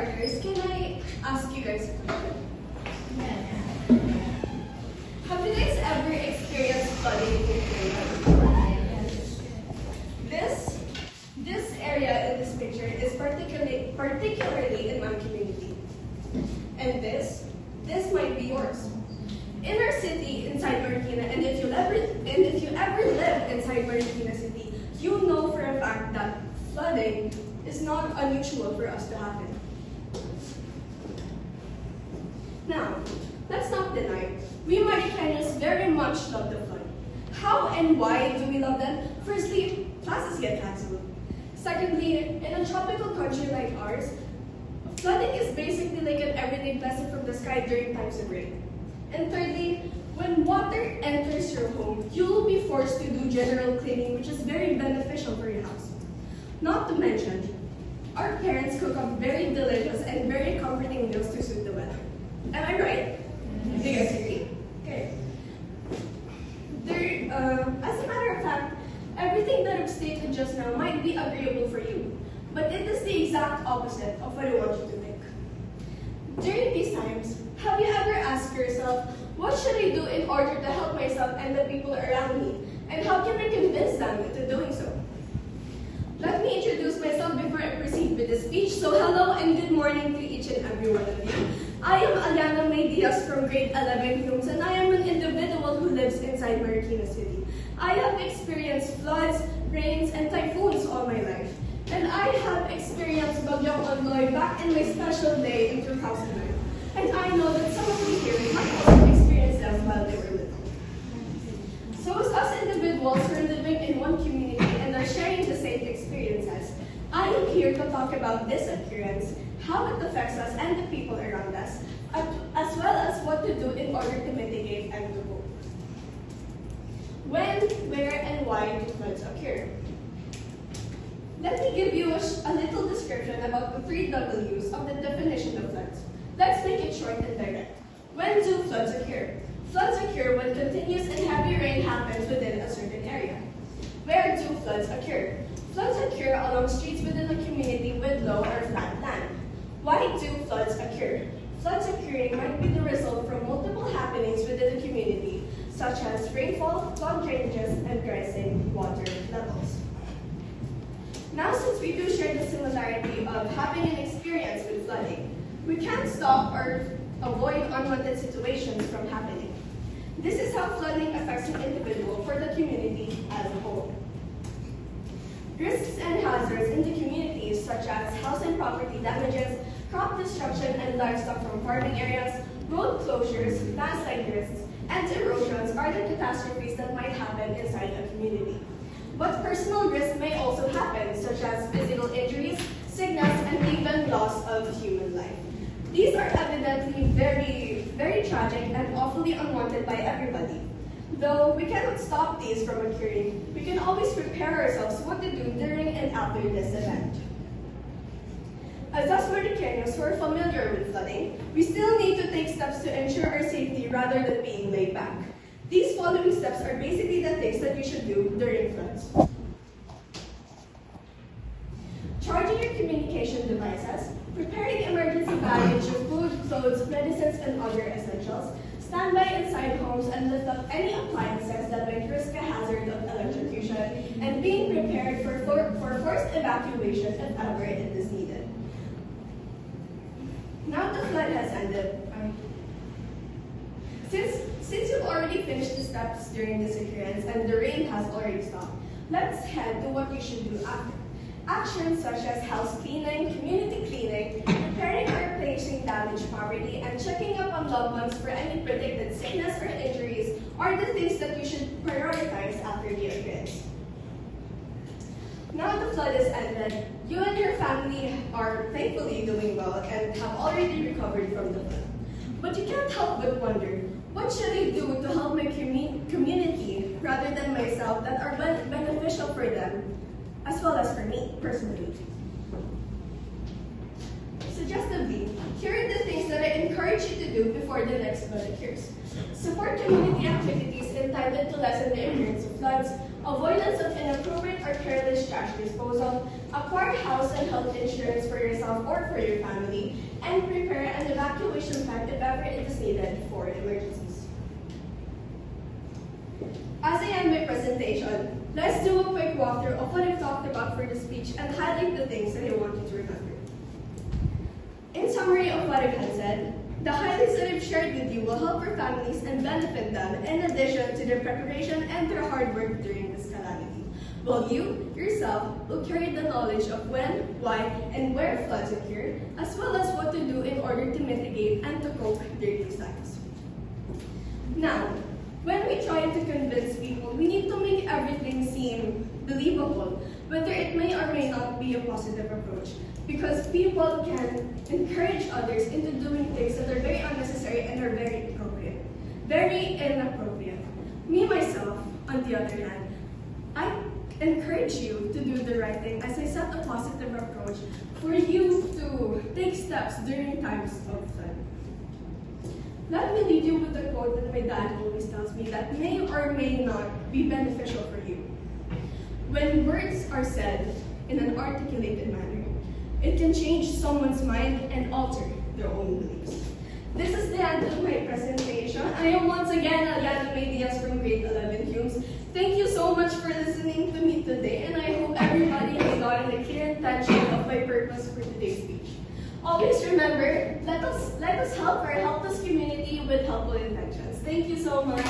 starters, can I ask you guys a question? Yes. Have you guys ever experienced flooding in your area? This area in this picture is particularly in my community. And this might be yours. In our city, inside Mariqueño, and if you ever live inside Mariqueño City, you know for a fact that flooding is not unusual for us to happen. Now, let's not deny, we Mariqueños very much love the flood. How and why do we love them? Firstly, classes get cancelled. Secondly, in a tropical country like ours, flooding is basically like an everyday blessing from the sky during times of rain. And thirdly, when water enters your home, you will be forced to do general cleaning, which is very beneficial for your house. Not to mention, our parents cook up very delicious and very comforting meals to suit the weather. Am I right? Do you guys agree? Okay. As a matter of fact, everything that I've stated just now might be agreeable for you, but it is the exact opposite of what I want you to think. During these times, have you ever asked yourself, what should I do in order to help myself and the people around me? And how can I convince them into doing so? Let me introduce myself before I proceed with the speech. So hello and good morning to each and every one of you. I am Aliana Diaz from grade 11 Humes, and I am an individual who lives inside Mariqueño City. I have experienced floods, rains, and typhoons all my life. And I have experienced Bagyong Onloy back in my special day in 2009. And I know that some of you here might also experience them while they were little. So as us individuals who are living in one community and are sharing the same experiences, I am here to talk about this occurrence, how it affects us and the people around us, as well as what to do in order to mitigate and to cope. When, where, and why do floods occur? Let me give you a little description about the 3 W's of the definition of floods. Let's make it short and direct. When do floods occur? Floods occur when continuous and heavy rain happens within a certain area. Where do floods occur? Floods occur along streets within a community with low or flat land. Why do floods occur? Floods occurring might be the result from multiple happenings within a community, such as rainfall, clogged drainages, and rising water levels. Now, since we do share the similarity of having an experience with flooding, we can't stop or avoid unwanted situations from happening. This is how flooding affects an individual for the community as a whole. Risks and hazards in the communities such as house and property damages, crop destruction and livestock from farming areas, road closures, landslide risks, and erosions are the catastrophes that might happen inside a community. But personal risks may also happen, such as physical injuries, sickness, and even loss of human life. These are evidently very, very tragic and awfully unwanted by everybody. Though we cannot stop these from occurring, we can always prepare ourselves what to do during and after this event. As us Mariqueños who are familiar with flooding, we still need to take steps to ensure our safety rather than being laid back. These following steps are basically the things that you should do during floods. Charging your communication devices, preparing emergency baggage of food, clothes, medicines, and other essentials, stand by inside homes and lift up any appliances that might risk a hazard of electrocution, and being prepared for forced evacuation if ever it is needed. Now the flood has ended. Since you've already finished the steps during this occurrence and the rain has already stopped, let's head to what you should do after. Actions such as house cleaning, community cleaning, repairing or replacing damaged property, and checking up on loved ones for any predicted sickness or injuries are the things that you should prioritize after the occurrence. Now the flood is ended, you and your family are thankfully doing well and have already recovered from the flood. But you can't help but wonder, what should I do to help my community rather than myself that are beneficial for them, as well as for me personally? Suggestively, here are the things that I encourage you to do before the next flood occurs. Support community activities intended to lessen the appearance of floods, avoidance of inappropriate or careless trash disposal, acquire house and health insurance for yourself or for your family, and prepare an evacuation plan if ever it is needed for emergencies. As I end my presentation, let's do a quick walkthrough of what I've talked about for the speech and highlight the things that I want you to remember. In summary of what I've said, the highlights that I've shared with you will help your families and benefit them in addition to their preparation and their hard work during this calamity. While you, yourself, will carry the knowledge of when, why, and where floods occur, as well as what to do in order to mitigate and to cope during these times. Now, when we try to convince people, we need to make everything seem believable, whether it may or may not be a positive approach, because people can encourage others into doing things that are very unnecessary and are very inappropriate. Very inappropriate. Me, myself, on the other hand, I encourage you to do the right thing as I set a positive approach for you to take steps during times of flood. Let me leave you with a quote that my dad always tells me that may or may not be beneficial for you. When words are said in an articulated manner, it can change someone's mind and alter their own beliefs. This is the end of my presentation. I am once again Aliana Diaz from grade 11 Humes. Thank you so much for listening to me today, and I hope everybody has gotten a clear intention of my purpose for today's speech. Always remember, let us help our helpless community with helpful intentions. Thank you so much.